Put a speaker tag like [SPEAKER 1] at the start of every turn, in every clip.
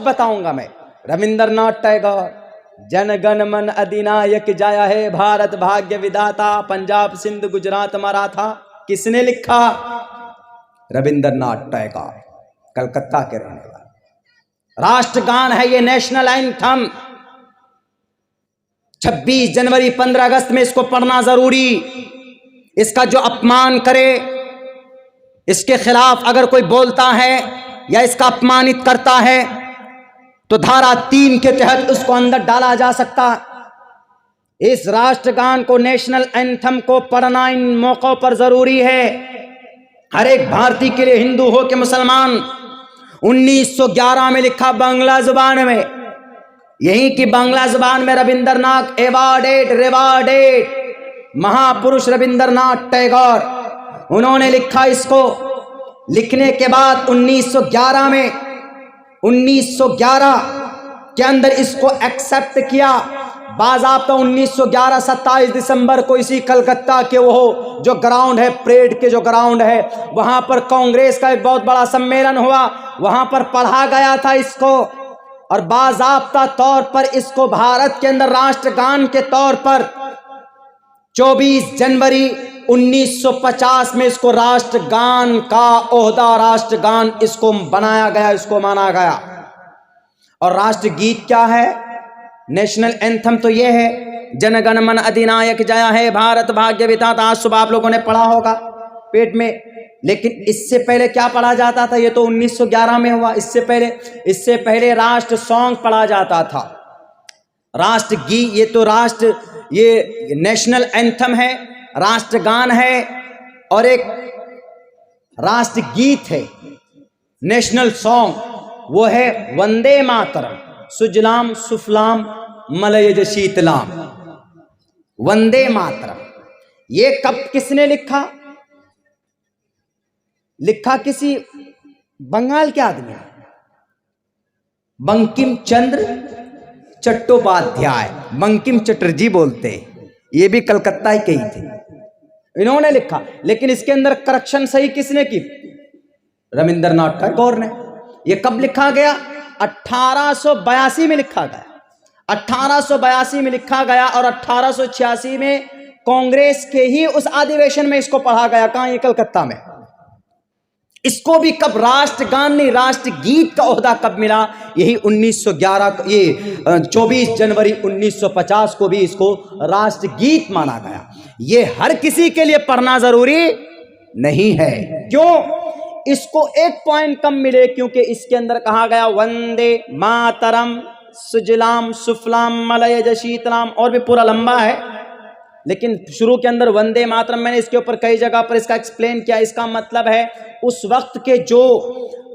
[SPEAKER 1] बताऊंगा मैं। रविंद्रनाथ टैगोर, जन गण मन अधिनायक जय हे भारत भाग्य विधाता, पंजाब सिंध गुजरात मराठा, किसने लिखा? रविंद्रनाथ टैगोर, कलकत्ता के रहने वाले। राष्ट्रगान है ये, नेशनल एंथम। 26 जनवरी 15 अगस्त में इसको पढ़ना जरूरी। इसका जो अपमान करे, इसके खिलाफ अगर कोई बोलता है या इसका अपमानित करता है तो धारा 3 के तहत उसको अंदर डाला जा सकता। इस राष्ट्रगान को, नेशनल एंथम को पढ़ना इन मौकों पर जरूरी है हर एक भारतीय के लिए, हिंदू हो के मुसलमान। 1911 में लिखा बांग्ला जुबान में, यही की बांग्ला जुबान में रविंद्रनाथ रिवार्डेड महापुरुष रविंद्रनाथ टैगोर, उन्होंने लिखा इसको। लिखने के बाद 1911 में, 1911 के अंदर इसको एक्सेप्ट किया बाज़ाब्ता। 1911 27 दिसंबर को इसी कलकत्ता के वो जो ग्राउंड है, परेड के जो ग्राउंड है, वहां पर कांग्रेस का एक बहुत बड़ा सम्मेलन हुआ, वहां पर पढ़ा गया था इसको। और बाज़ाब्ता तौर पर इसको भारत के अंदर राष्ट्रगान के तौर पर 24 जनवरी 1950 में इसको राष्ट्रगान का ओहदा, राष्ट्रगान इसको बनाया गया, इसको माना गया। और राष्ट्रगीत क्या है? नेशनल एंथम तो ये है, जन गण मन अधिनायक जय हे भारत भाग्य विधाता। आज सुबह आप लोगों ने पढ़ा होगा पेट में, लेकिन इससे पहले क्या पढ़ा जाता था? ये तो 1911 में हुआ। इससे पहले राष्ट्र सॉन्ग पढ़ा जाता था, राष्ट्रगीत। ये तो ये नेशनल एंथम है, राष्ट्रगान है, और एक राष्ट्रगीत है, नेशनल सॉन्ग, वो है वंदे मातरम सुजलाम सुफलाम मलयज शीतलाम। वंदे मातरम, ये कब किसने लिखा? किसी बंगाल के आदमी, बंकिम चंद्र चट्टोपाध्याय, बंकिम चटर्जी बोलते, ये भी कलकत्ता ही कही थे, इन्होंने लिखा। लेकिन इसके अंदर करेक्शन सही किसने की? रविंद्रनाथ टैगोर ने। ये कब लिखा गया? 1882 में लिखा गया। 1882 में लिखा गया और 1886 में कांग्रेस के ही उस अधिवेशन में इसको पढ़ा गया। कहां? ये कलकत्ता में। इसको भी कब राष्ट्रगान नहीं, राष्ट्रगीत का ओहदा कब मिला? यही 1911 को, ये 24 जनवरी 1950 को भी इसको राष्ट्रगीत माना गया। ये हर किसी के लिए पढ़ना जरूरी नहीं है। क्यों? इसको एक पॉइंट कम मिले, क्योंकि इसके अंदर कहा गया वंदे मातरम सुजलाम सुफलाम मलयज शीतलाम, और भी पूरा लंबा है, लेकिन शुरू के अंदर वंदे मातरम। मैंने इसके ऊपर कई जगह पर इसका एक्सप्लेन किया। इसका मतलब है उस वक्त के जो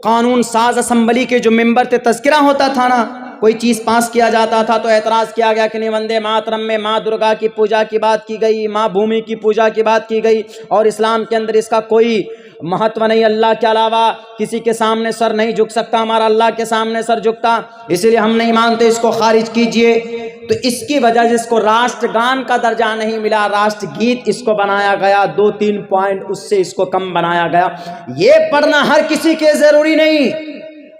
[SPEAKER 1] कानून साज असेंबली के जो मेंबर थे, तज़किरा होता था ना, कोई चीज पास किया जाता था तो एतराज किया गया कि नहीं, वंदे मातरम में माँ दुर्गा की पूजा की बात की गई, माँ भूमि की पूजा की बात की गई, और इस्लाम के अंदर इसका कोई महत्व नहीं, अल्लाह के अलावा किसी के सामने सर नहीं झुक सकता, हमारा अल्लाह के सामने सर झुकता, इसलिए हम नहीं मानते, इसको खारिज कीजिए। तो इसकी वजह से इसको राष्ट्रगान का दर्जा नहीं मिला, राष्ट्रगीत इसको बनाया गया। 2-3 पॉइंट उससे इसको कम बनाया गया। ये पढ़ना हर किसी के जरूरी नहीं,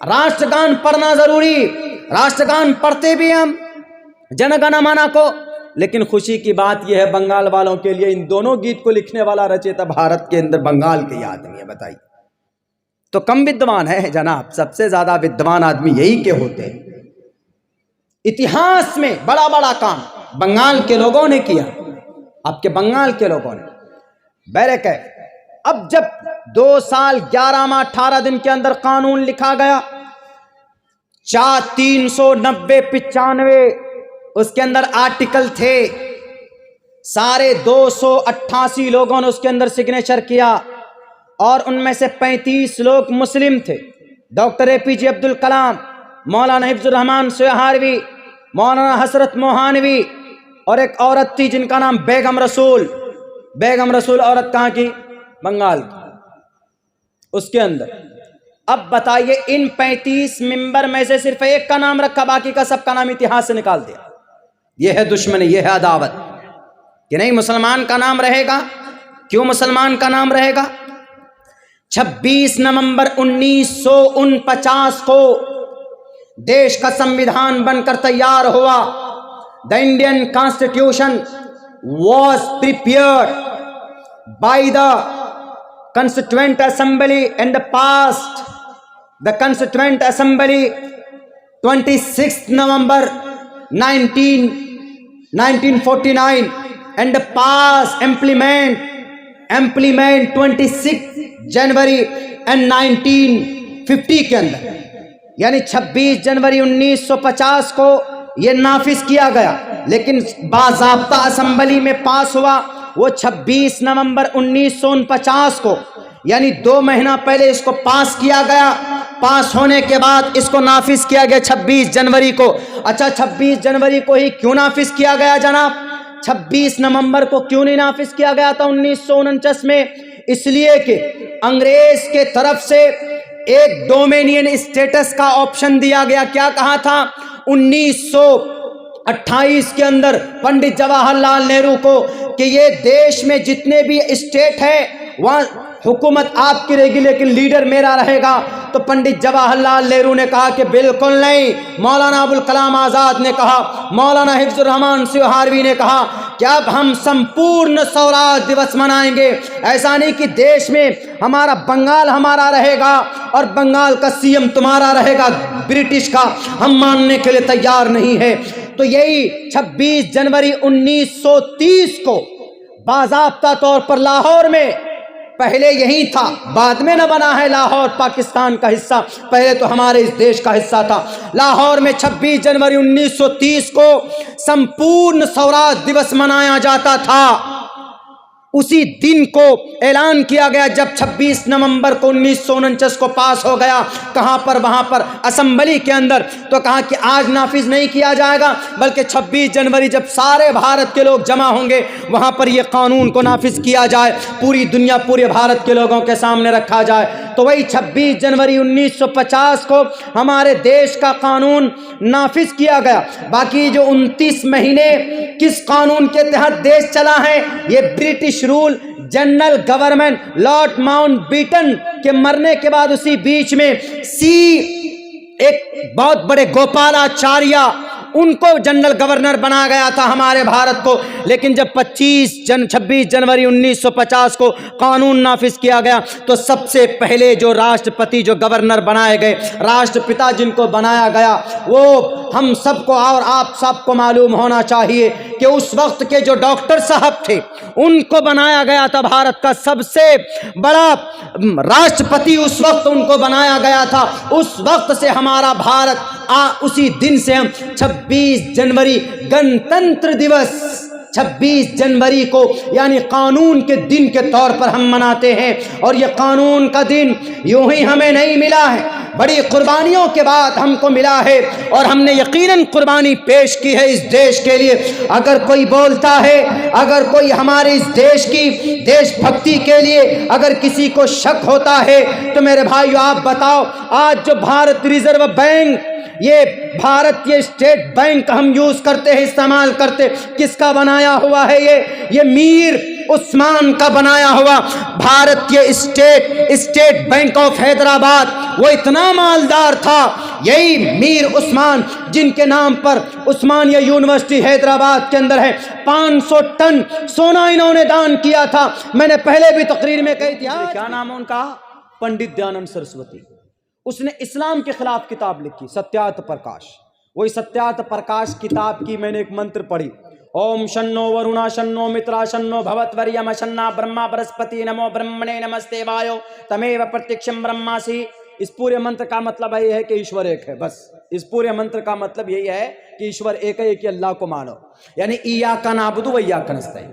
[SPEAKER 1] राष्ट्रगान पढ़ना जरूरी। राष्ट्रगान पढ़ते भी हम जनगण मन को, लेकिन खुशी की बात यह है बंगाल वालों के लिए, इन दोनों गीत को लिखने वाला रचयिता भारत के अंदर बंगाल के ही आदमी है। बताइए, तो कम विद्वान है जनाब, सबसे ज्यादा विद्वान आदमी यही के होते हैं। इतिहास में बड़ा बड़ा काम बंगाल के लोगों ने किया, आपके बंगाल के लोगों ने। बैरक है, अब जब 2 साल 11 माह 18 दिन के अंदर कानून लिखा गया, 390-95 उसके अंदर आर्टिकल थे, सारे 288 लोगों ने उसके अंदर सिग्नेचर किया, और उनमें से 35 लोग मुस्लिम थे। डॉक्टर APJ अब्दुल कलाम, मौलाना हिफ्जुर रहमान सोहारवी, मौलाना हसरत मोहानवी, और एक औरत थी जिनका नाम बेगम रसूल। बेगम रसूल औरत कहाँ की? बंगाल की। उसके अंदर अब बताइए, इन 35 मेंबर में से सिर्फ एक का नाम रखा, बाकी का सबका नाम इतिहास से निकाल दिया। यह है दुश्मनी, यह है अदावत, कि नहीं मुसलमान का नाम रहेगा। क्यों मुसलमान का नाम रहेगा? 26 नवंबर 1949 को देश का संविधान बनकर तैयार हुआ। The Indian constitution was prepared by the constituent assembly and passed the constituent assembly 26 November 1949 and pass implement 26 जनवरी 1950 के अंदर, यानी 26 जनवरी 1950 को यह नाफिज किया गया। लेकिन बाज़ाब्ता असेंबली में पास हुआ वो 26 नवंबर 1949 को, यानी 2 महीना पहले इसको पास किया गया। पास होने के बाद इसको नाफिज किया गया 26 जनवरी को। अच्छा, 26 जनवरी को ही क्यों नाफिज किया गया जनाब? 26 नवंबर को क्यों नहीं नाफिज किया गया था 1949 में? इसलिए कि अंग्रेज के तरफ से एक डोमिनियन स्टेटस का ऑप्शन दिया गया। क्या कहा था? 1928 के अंदर पंडित जवाहरलाल नेहरू को कि ये देश में जितने भी स्टेट है वहाँ हुकूमत आपकी रहेगी लेकिन लीडर मेरा रहेगा। तो पंडित जवाहरलाल नेहरू ने कहा कि बिल्कुल नहीं। मौलाना अबुल कलाम आज़ाद ने कहा, मौलाना हिफ्जुर रहमान सिहारवी ने कहा कि अब हम संपूर्ण स्वराज दिवस मनाएंगे। ऐसा नहीं कि देश में हमारा बंगाल हमारा रहेगा और बंगाल का सीएम तुम्हारा रहेगा ब्रिटिश का, हम मानने के लिए तैयार नहीं है। तो यही 26 जनवरी 1930 को बाज़ाब्ता तौर पर लाहौर में, पहले यही था, बाद में न बना है लाहौर पाकिस्तान का हिस्सा, पहले तो हमारे इस देश का हिस्सा था। लाहौर में 26 जनवरी 1930 को संपूर्ण स्वराज दिवस मनाया जाता था। उसी दिन को ऐलान किया गया जब 26 नवंबर को 1949 को पास हो गया। कहाँ पर? वहाँ पर असेंबली के अंदर। तो कहा कि आज नाफिज नहीं किया जाएगा बल्कि 26 जनवरी जब सारे भारत के लोग जमा होंगे वहाँ पर यह कानून को नाफिज किया जाए, पूरी दुनिया पूरे भारत के लोगों के सामने रखा जाए। तो वही 26 जनवरी 1950 को हमारे देश का कानून नाफिज किया गया। बाकी जो 29 महीने किस कानून के तहत देश चला है? ये British rule general government Lord Mountbatten के मरने के बाद उसी बीच में एक बहुत बड़े गोपालाचार्य, उनको जनरल गवर्नर बनाया गया था हमारे भारत को। लेकिन जब 26 जनवरी 1950 को कानून नाफिज किया गया तो सबसे पहले जो राष्ट्रपति, जो गवर्नर बनाए गए, राष्ट्रपिता जिनको बनाया गया, वो हम सबको और आप सबको मालूम होना चाहिए कि उस वक्त के जो डॉक्टर साहब थे उनको बनाया गया था भारत का सबसे बड़ा राष्ट्रपति, उस वक्त उनको बनाया गया था। उस वक्त से हमारा भारत उसी दिन से हम 26 जनवरी गणतंत्र दिवस 26 जनवरी को यानी कानून के दिन के तौर पर हम मनाते हैं। और ये कानून का दिन यूं ही हमें नहीं मिला है, बड़ी कुर्बानियों के बाद हमको मिला है और हमने यकीनन कुर्बानी पेश की है इस देश के लिए। अगर कोई बोलता है, अगर कोई हमारे इस देश की देशभक्ति के लिए अगर किसी को शक होता है तो मेरे भाइयों आप बताओ, आज जो भारत रिजर्व बैंक, ये भारतीय स्टेट बैंक हम यूज करते हैं, इस्तेमाल करते, किसका बनाया हुआ है? ये मीर उस्मान का बनाया हुआ भारतीय स्टेट बैंक ऑफ हैदराबाद। वो इतना मालदार था, यही मीर उस्मान जिनके नाम पर उस्मानिया यूनिवर्सिटी हैदराबाद के अंदर है, 500 टन सोना इन्होंने दान किया था। मैंने पहले भी तकरीर में कही थी। क्या नाम है उनका? पंडित दयानंद सरस्वती। उसने इस्लाम के खिलाफ किताब लिखी, सत्यार्थ प्रकाश। वही सत्यार्थ प्रकाश किताब की मैंने एक मंत्र पढ़ी, ओम शन्नो वरुणा शन्नो मित्रा शन्नो भवत्वर्यम शन्ना ब्रह्मा बृहस्पति नमो ब्रह्मणे नमस्ते वायो तमेव प्रत्यक्षम ब्रह्मासि। इस पूरे मंत्र का मतलब यही है कि ईश्वर एक है। बस इस पूरे मंत्र का मतलब यही है कि ईश्वर एक है, कि अल्लाह को मानो, यानी इय्याका नअबुदु व इय्याका नस्तईन।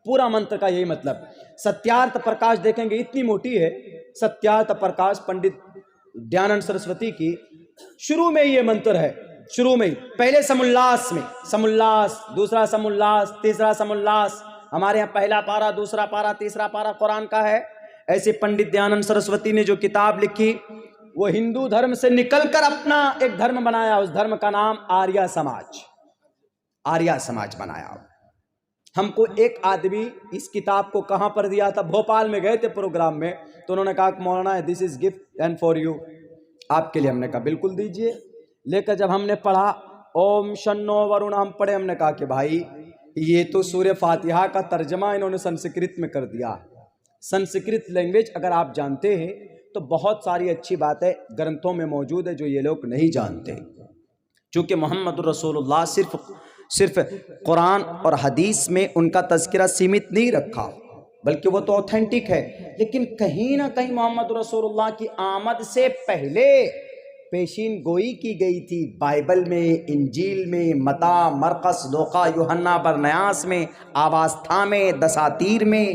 [SPEAKER 1] पूरा मंत्र का यही मतलब। सत्यार्थ प्रकाश देखेंगे इतनी मोटी है सत्यार्थ प्रकाश पंडित दयानंद सरस्वती की। शुरू में ये मंत्र है, शुरू में ही पहले समुल्लास में, समुल्लास, दूसरा समुल्लास, तीसरा समुल्लास। हमारे यहाँ पहला पारा, दूसरा पारा, तीसरा पारा कुरान का है। ऐसे पंडित दयानंद सरस्वती ने जो किताब लिखी वो हिंदू धर्म से निकलकर अपना एक धर्म बनाया। उस धर्म का नाम आर्य समाज, आर्य समाज बनाया। हमको एक आदमी इस किताब को कहाँ पर दिया था? भोपाल में गए थे प्रोग्राम में, तो उन्होंने कहा मौलाना this is gift and for you, आपके लिए। हमने कहा बिल्कुल दीजिए। लेकर जब हमने पढ़ा ओम शन्नो वरुण हम पढ़े, हमने कहा कि भाई ये तो सूर्य फातिहा का तर्जमा इन्होंने संस्कृत में कर दिया। संस्कृत लैंग्वेज अगर आप जानते हैं तो बहुत सारी अच्छी बातें ग्रंथों में मौजूद है जो ये लोग नहीं जानते। चूँकि मोहम्मद रसूलुल्लाह सिर्फ कुरान और हदीस में उनका तज़किरा सीमित नहीं रखा, बल्कि वो तो ऑथेंटिक है, लेकिन कहीं ना कहीं मोहम्मद रसूलुल्लाह की आमद से पहले पेशीन गोई की गई थी बाइबल में, इंजील में, मता, मरकस, लोका, यूहन्ना, बरनयास में, आवास्था में, दसातीर में।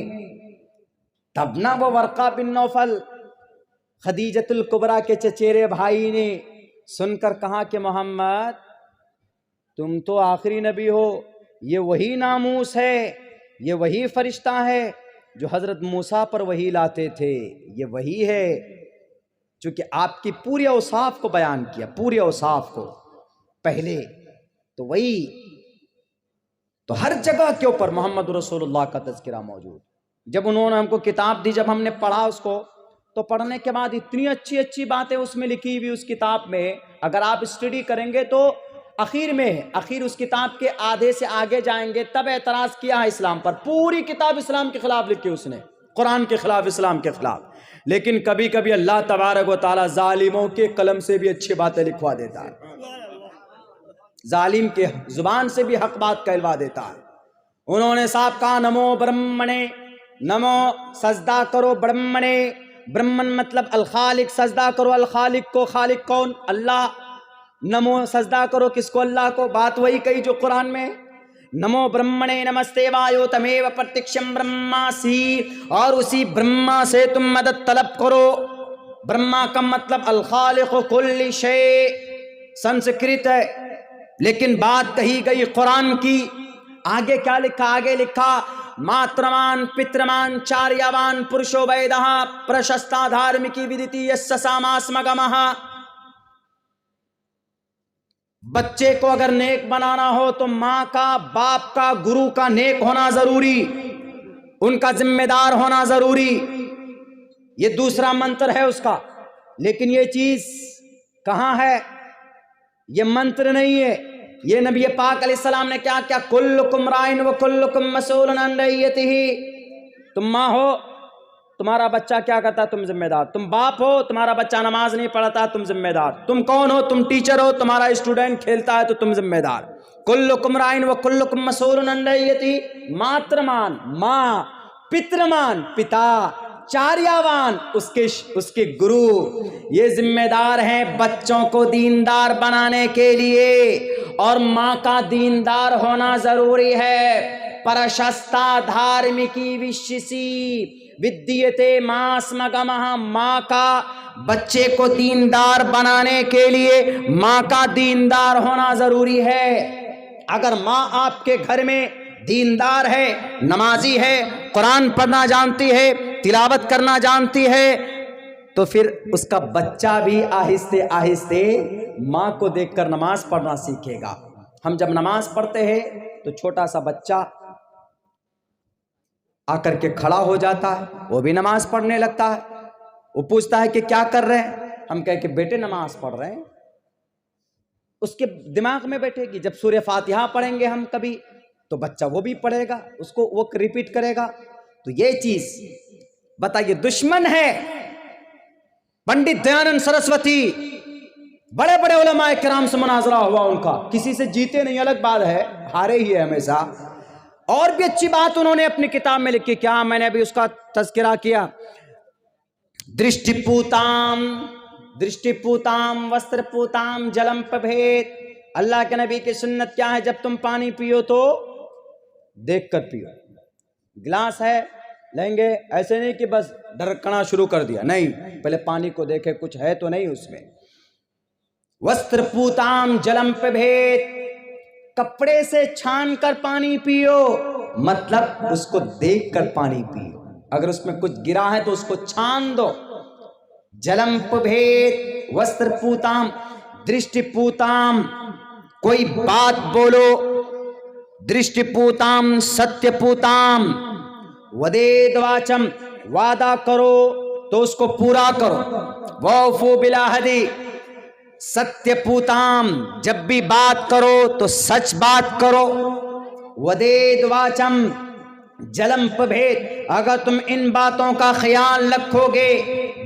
[SPEAKER 1] तब ना वो वर्का बिन नौफल खदीजतुल कुबरा के चचेरे भाई ने सुनकर कहा कि मोहम्मद तुम तो आखिरी नबी हो, ये वही नामूस है, ये वही फरिश्ता है जो हजरत मूसा पर वही लाते थे, ये वही है। चूंकि आपकी पूरी औसाफ को बयान किया, पूरी औसाफ को पहले, तो वही तो हर जगह के ऊपर मोहम्मद रसूलुल्लाह का तज़किरा मौजूद। जब उन्होंने हमको किताब दी, जब हमने पढ़ा उसको, तो पढ़ने के बाद इतनी अच्छी अच्छी बातें उसमें लिखी हुई उस किताब में, अगर आप स्टडी करेंगे तो आखिर उस किताब के आधे से आगे जाएंगे तब एतराज किया है इस्लाम पर। पूरी किताब इस्लाम के खिलाफ लिखी उसने, कुरान के खिलाफ, इस्लाम के खिलाफ। लेकिन कभी कभी अल्लाह तबारक व तआला जालिमों के कलम से भी अच्छी बातें लिखवा देता है, जालिम के जुबान से भी हक बात कहलवा देता है। उन्होंने साहब कहा नमो ब्रह्मणे, नमो सजदा करो ब्रह्मणे, ब्रह्मन मतलब अल खालिक, सजदा करो अल खालिक को। खालिक कौन? अल्लाह। नमो सजदा करो किसको? अल्लाह को। बात वही कही जो कुरान में नमो ब्रह्मणे नमस्ते वायो तमेव प्रत्यक्षम ब्रह्मासी, और उसी ब्रह्मा से तुम मदद तलब करो। ब्रह्मा का मतलब अल खालिक कुल्ली शै, संस्कृत है, लेकिन बात कही गई कुरान की। आगे क्या लिखा? आगे लिखा मात्रमान पित्रमान चार्यवान पुरुषो वैदः प्रशस्ता धार्मिकी विदिति यस्य सामास्मगमः। बच्चे को अगर नेक बनाना हो तो माँ का, बाप का, गुरु का नेक होना जरूरी, उनका जिम्मेदार होना जरूरी। ये दूसरा मंत्र है उसका। लेकिन ये चीज कहां है? ये मंत्र नहीं है, ये नबी पाक अलैहिस्सलाम ने क्या क्या, कुल्लुकुम राइन व कुल्लुकुम मसऊलन अन रइयतिही। तुम माँ हो, तुम्हारा बच्चा क्या करता है, तुम जिम्मेदार। तुम बाप हो, तुम्हारा बच्चा नमाज नहीं पढ़ता, तुम जिम्मेदार। तुम कौन हो? तुम टीचर हो, तुम्हारा स्टूडेंट खेलता है तो तुम जिम्मेदार। कुल्लुकुम राइन व कुल्लुकुम मसऊलन अन रइयतिही। मात्रमान माँ, पितृमान पिता, चार्यावान उसके गुरु, ये जिम्मेदार हैं बच्चों को दीनदार बनाने के लिए। और माँ का दीनदार होना जरूरी है। परशस्ता धार्मिकी विशिषी विद्यते मास्मगमः। माँ का बच्चे को दीनदार बनाने के लिए माँ का दीनदार होना जरूरी है। अगर माँ आपके घर में दीनदार है, नमाजी है, कुरान पढ़ना जानती है, तिलावत करना जानती है, तो फिर उसका बच्चा भी आहिस्ते आहिस्ते माँ को देखकर नमाज पढ़ना सीखेगा। हम जब नमाज पढ़ते हैं तो छोटा सा बच्चा आकर के खड़ा हो जाता है, वो भी नमाज पढ़ने लगता है। वो पूछता है कि क्या कर रहे हैं? हम कहे कि बेटे नमाज पढ़ रहे हैं। उसके दिमाग में बैठेगी, जब सूर्य फातिहा पढ़ेंगे हम कभी, तो बच्चा वो भी पढ़ेगा, उसको वो रिपीट करेगा। तो ये चीज बताइए, दुश्मन है पंडित दयानंद सरस्वती, बड़े बड़े उलमाए किराम से मुनाजरा हुआ उनका, किसी से जीते नहीं, अलग बात है, हारे ही है हमेशा। और भी अच्छी बात उन्होंने अपनी किताब में लिखी, क्या मैंने अभी उसका तज़किरा किया, दृष्टिपूताम वस्त्रपूताम जलम पभेद। अल्लाह के नबी की सुन्नत क्या है? जब तुम पानी पियो तो देख कर पियो। गिलास है, लेंगे, ऐसे नहीं कि बस ढरकना शुरू कर दिया, नहीं, पहले पानी को देखे कुछ है तो नहीं उसमें। वस्त्रपूताम जलम पभेद, कपड़े से छान कर पानी पियो, मतलब उसको देख कर पानी पियो। अगर उसमें कुछ गिरा है तो उसको छान दो। जलम पभेद वस्त्रपूताम दृष्टिपूताम, कोई बात बोलो, दृष्टिपूताम सत्यपूताम, वदेद वाचम, वादा करो तो उसको पूरा करो। वफू बिलाहदी, सत्यपूताम, जब भी बात करो तो सच बात करो। वदेद वाचम जलम पभेद, अगर तुम इन बातों का ख्याल रखोगे।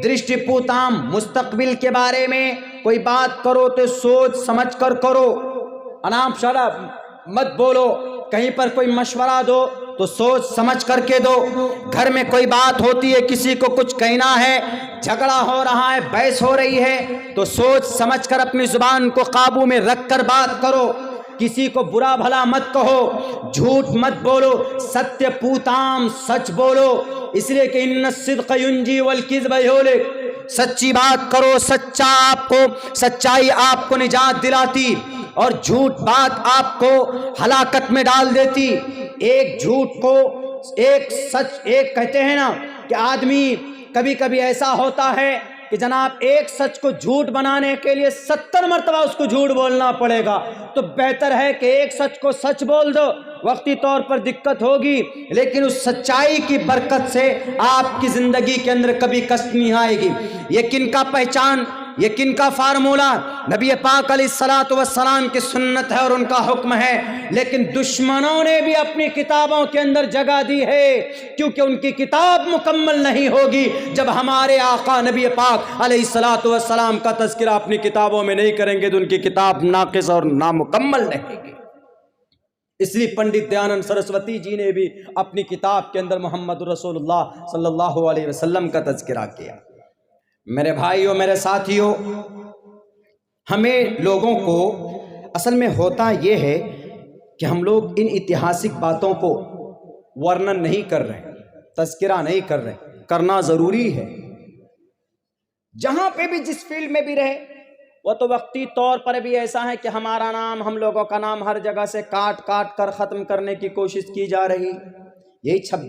[SPEAKER 1] दृष्टिपूताम, मुस्तकबिल के बारे में कोई बात करो तो सोच समझ कर करो, अनाप शनाप मत बोलो। कहीं पर कोई मशवरा दो तो सोच समझ करके दो। घर में कोई बात होती है, किसी को कुछ कहना है, झगड़ा हो रहा है, बहस हो रही है, तो सोच समझ कर अपनी जुबान को काबू में रख कर बात करो। किसी को बुरा भला मत कहो, झूठ मत बोलो, सत्य पूताम, सच बोलो। इसलिए कि इन्न सिद्क़ युंजी वल किज़्ब युहलिक, सच्ची बात करो, सच्चाई आपको निजात दिलाती और झूठ बात आपको हलाकत में डाल देती। एक झूठ को एक सच, एक कहते हैं ना कि आदमी कभी कभी ऐसा होता है कि जनाब एक सच को झूठ बनाने के लिए 70 मरतबा उसको झूठ बोलना पड़ेगा। तो बेहतर है कि एक सच को सच बोल दो, वक्ती तौर पर दिक्कत होगी लेकिन उस सच्चाई की बरकत से आपकी ज़िंदगी के अंदर कभी कष्ट नहीं आएगी। यकीन का पहचान, यकीन का फार्मूला नबी पाक अलैहिस्सलातु वस्सलाम की सुन्नत है और उनका हुक्म है। लेकिन दुश्मनों ने भी अपनी किताबों के अंदर जगह दी है, क्योंकि उनकी किताब मुकम्मल नहीं होगी जब हमारे आका नबी पाक अलैहिस्सलातु वस्सलाम का तज़किरा अपनी किताबों में नहीं करेंगे तो उनकी किताब नाक़िस और नामुकम्मल रहेगी। इसलिए पंडित दयानंद सरस्वती जी ने भी अपनी किताब के अंदर मोहम्मद रसूलुल्लाह सल्लल्लाहु अलैहि वसल्लम का तज़किरा किया। मेरे भाइयों, मेरे साथियों, हमें लोगों को असल में होता यह है कि हम लोग इन ऐतिहासिक बातों को वर्णन नहीं कर रहे, तज़किरा नहीं कर रहे। करना ज़रूरी है, जहाँ पे भी जिस फील्ड में भी रहे। वो तो वक्ती तौर पर भी ऐसा है कि हमारा नाम, हम लोगों का नाम हर जगह से काट काट कर ख़त्म करने की कोशिश की जा रही। यही 26